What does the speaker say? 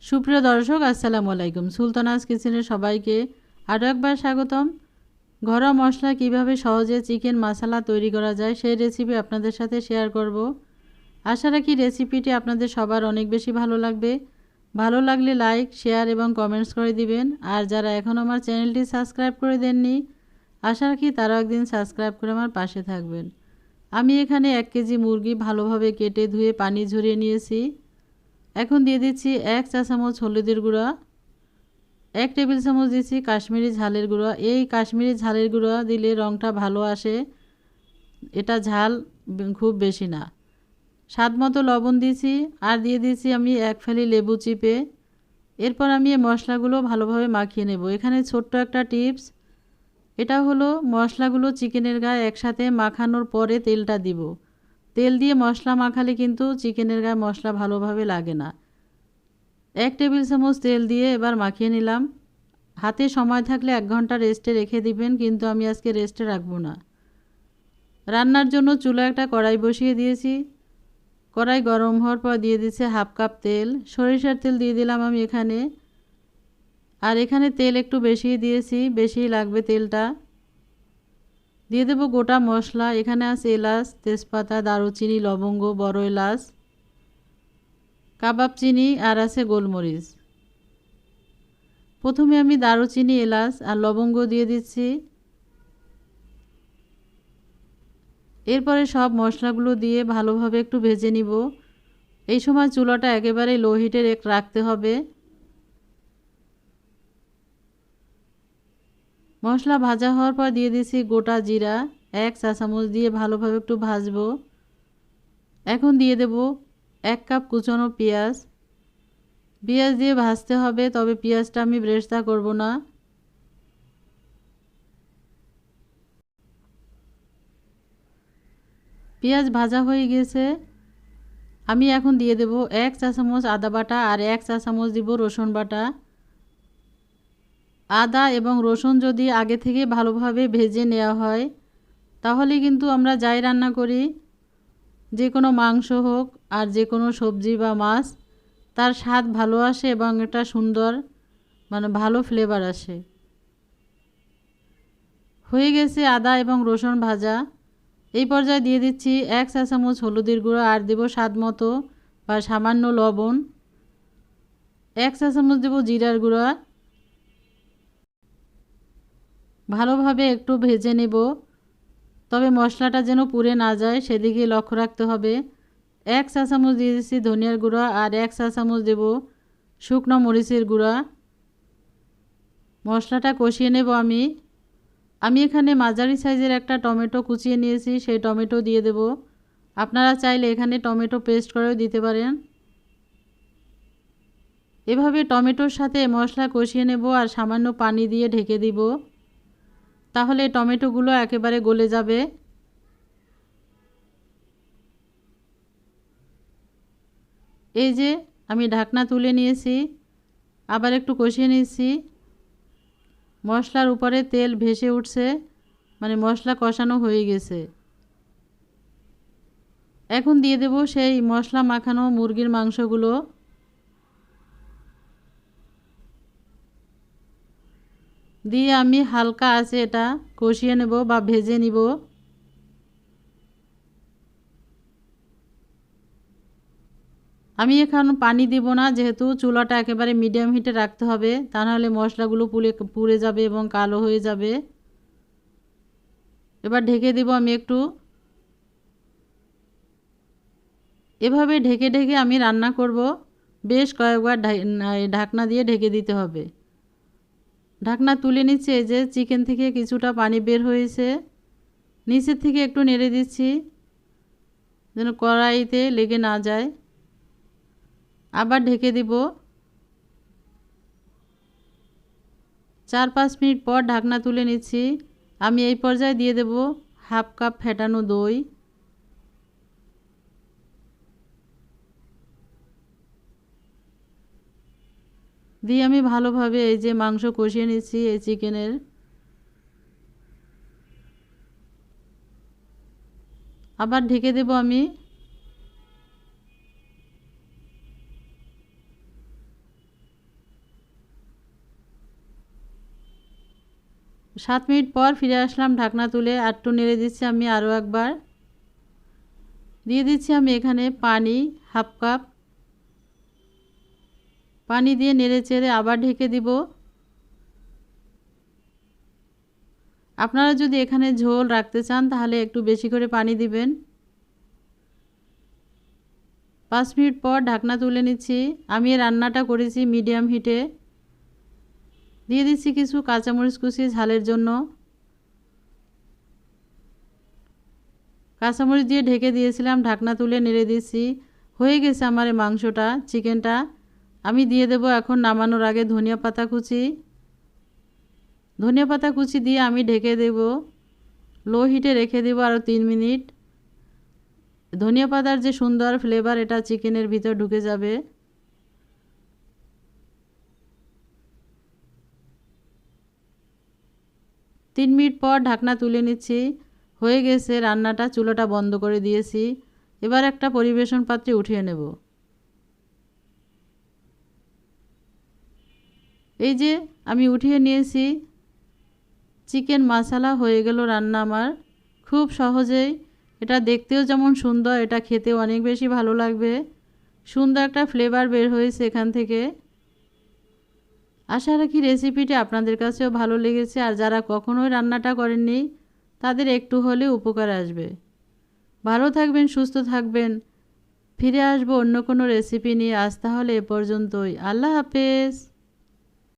সুপ্রিয় দর্শক আসসালামু আলাইকুম। সুলতানাস কিচেনে সবাইকে আরও একবার স্বাগতম। ঘরোয়া মশলা কিভাবে সহজে চিকেন মশলা তৈরি করা যায় সেই রেসিপি আপনাদের সাথে শেয়ার করব। আশা রাখি রেসিপিটি আপনাদের সবার অনেক বেশি ভালো লাগবে। ভালো লাগলে লাইক, শেয়ার এবং কমেন্টস করে দিবেন। আর যারা এখনও আমার চ্যানেলটি সাবস্ক্রাইব করে দেননি, আশা রাখি তারাও একদিন সাবস্ক্রাইব করে আমার পাশে থাকবেন। আমি এখানে 1 কেজি মুরগি ভালোভাবে কেটে ধুয়ে পানি ঝরিয়ে নিয়েছি। এখন দিয়ে দিচ্ছি 1 চা চামচ হলুদের গুঁড়া, 1 টেবিল চামচ দিচ্ছি কাশ্মীরি ঝালের গুঁড়া। এই কাশ্মীরি ঝালের গুঁড়া দিলে রঙটা ভালো আসে, এটা ঝাল খুব বেশি না। স্বাদ মতো লবণ দিয়েছি আর দিয়ে দিয়েছি আমি 1 ফালি লেবু চিপে। এরপর আমি এই মশলাগুলো ভালোভাবে মাখিয়ে নেব। এখানে ছোট্ট একটা টিপস, এটা হলো মশলাগুলো চিকেনের গায়ে একসাথে মাখানোর পরে তেলটা দিব। তেল দিয়ে মশলা মাখালে কিন্তু চিকেনের গায়ে মশলা ভালোভাবে লাগে না। 1 টেবিল চামচ তেল দিয়ে এবার মাখিয়ে নিলাম। হাতে সময় থাকলে 1 ঘন্টা রেস্টে রেখে দিবেন, কিন্তু আমি আজকে রেস্টে রাখবো না। রান্নার জন্য চুলায় একটা কড়াই বসিয়ে দিয়েছি। কড়াই গরম হওয়ার পর দিয়ে দিচ্ছে 1/2 কাপ তেল। সরিষার তেল দিয়ে দিলাম আমি এখানে। আর এখানে তেল একটু বেশি দিয়েছি, বেশি লাগবে তেলটা। দিয়ে দেব গোটা মশলা। এখানে আছে এলাচ, তেজপাতা, দারুচিনি, লবঙ্গ, বড় এলাচ, কাবাব চিনি আর আছে গোলমরিচ। প্রথমে আমি দারুচিনি, এলাচ আর লবঙ্গ দিয়ে দিচ্ছি। এরপরে সব মশলাগুলো দিয়ে ভালোভাবে একটু ভেজে নিব। এই সময় চুলাটা একেবারে লো হিটে রাখতে হবে। মশলা ভাজা হওয়ার পর দিয়ে দিচ্ছি গোটা জিরা 1 চা চামচ দিয়ে ভালোভাবে একটু ভাজবো। এখন দিয়ে দেব 1 কাপ কুচনো পেঁয়াজ। পেঁয়াজ দিয়ে ভাজতে হবে, তবে পেঁয়াজটা আমি ব্রেস্তা করব না। পেঁয়াজ ভাজা হয়ে গেছে। আমি এখন দিয়ে দেব 1 চা চামচ আদা বাটা আর 1 চা চামচ দিব রসুন বাটা। আদা এবং রসুন যদি আগে থেকে ভালোভাবে ভেজে নেওয়া হয়, তাহলে কিন্তু আমরা যাই রান্না করি, যে কোনো মাংস হোক আর যে কোনো সবজি বা মাছ, তার স্বাদ ভালো আসে এবং এটা সুন্দর ভালো ফ্লেভার আসে। হয়ে গেছে আদা এবং রসুন ভাজা। এই পর্যায়ে দিয়ে দিচ্ছি 1 চা চামচ হলুদের গুঁড়ো আর দেব স্বাদ মতো বা সামান্য লবণ। 1 চা চামচ দেব জিরার গুঁড়া। ভালোভাবে একটু ভেজে নেব, তবে মশলাটা যেন পুড়ে না যায় সেদিকে লক্ষ্য রাখতে হবে। 1 চা চামচ দিয়ে দিচ্ছি ধনিয়ার গুঁড়া আর 1 চা চামচ দেব শুকনো মরিচের গুঁড়া। মশলাটা কষিয়ে নেব আমি এখানে মাঝারি সাইজের একটা টমেটো কুচিয়ে নিয়েছি, সেই টমেটো দিয়ে দেব। আপনারা চাইলে এখানে টমেটো পেস্ট করেও দিতে পারেন। এভাবে টমেটোর সাথে মশলা কষিয়ে নেব আর সামান্য পানি দিয়ে ঢেকে দিব, তাহলে টমেটোগুলো একেবারে গলে যাবে। এই যে আমি ঢাকনা তুলে নিয়েছি, আবার একটু কষিয়ে নিয়েছি। মশলার উপরে তেল ভেসে উঠছে, মশলা কষানো হয়ে গেছে। এখন দিয়ে দেব সেই মশলা মাখানো মুরগির মাংসগুলো। দিয়ে আমি হালকা আছে এটা কষিয়ে নেব বা ভেজে নিব। আমি এখন পানি দিব না, যেহেতু চুলাটা একেবারে মিডিয়াম হিটে রাখতে হবে, তা নাহলে মশলাগুলো পুড়ে যাবে এবং কালো হয়ে যাবে। এবার ঢেকে দেব আমি একটু। এভাবে ঢেকে ঢেকে আমি রান্না করব। বেশ কয়েকবার ঢাকনা দিয়ে ঢেকে দিতে হবে। ঢাকনা তুলে নিচ্ছে, এই যে চিকেন থেকে কিছুটা পানি বের হয়েছে। নিচের থেকে একটু নেড়ে দিচ্ছি যেন কড়াইতে লেগে না যায়। আবার ঢেকে দিব। 4-5 মিনিট পর ঢাকনা তুলে নিচ্ছি। আমি এই পর্যায়ে দিয়ে দেব 1/2 কাপ ফেটানো দই। দিয়ে আমি ভালোভাবে এই যে মাংস কষিয়ে নিচ্ছি এই চিকেনের। আবার ঢেকে দেব আমি। 7 মিনিট পর ফিরে আসলাম ঢাকনা তুলে। একটু নেড়ে দিচ্ছি আমি আরও একবার। দিয়ে দিচ্ছি আমি এখানে পানি হাফ কাপ। পানি দিয়ে নেড়ে চেড়ে আবার ঢেকে দিব। আপনারা যদি এখানে ঝোল রাখতে চান তাহলে একটু বেশি করে পানি দিবেন। 5 মিনিট পর ঢাকনা তুলে নিচ্ছি। আমি এই রান্নাটা করেছি মিডিয়াম হিটে। দিয়ে দিচ্ছি কিছু কাঁচামরিচ কুচি ঝালের জন্য। কাঁচামরিচ দিয়ে ঢেকে দিয়েছিলাম, ঢাকনা তুলে নেড়ে দিচ্ছি। হয়ে গেছে আমার এই মাংসটা, চিকেনটা। আমি দিয়ে দেব এখন নামানোর আগে ধনিয়া পাতা কুচি। ধনিয়া পাতা কুচি দিয়ে আমি ঢেকে দেব। লো হিটে রেখে দেব আরও 3 মিনিট। ধনিয়া পাতার যে সুন্দর ফ্লেভার এটা চিকেনের ভিতর ঢুকে যাবে। তিন মিনিট পর ঢাকনা তুলে নিচ্ছি। হয়ে গেছে রান্নাটা, চুলাটা বন্ধ করে দিয়েছি। এবার একটা পরিবেশন পাত্রে উঠিয়ে নেব। এই যে আমি উঠিয়ে নিয়েছি। চিকেন মশলা হয়ে গেল রান্না আমার। খুব সহজেই, এটা দেখতেও যেমন সুন্দর, এটা খেতেও অনেক বেশি ভালো লাগবে। সুন্দর একটা ফ্লেভার বের হয়েছে এখান থেকে। আশা রাখি রেসিপিটি আপনাদের কাছেও ভালো লেগেছে, আর যারা কখনোই রান্নাটা করেননি তাদের একটু হলেও উপকার আসবে। ভালো থাকবেন, সুস্থ থাকবেন। ফিরে আসবো অন্য কোনো রেসিপি নিয়ে। আজ তাহলে এ পর্যন্তই। আল্লাহ হাফেজ।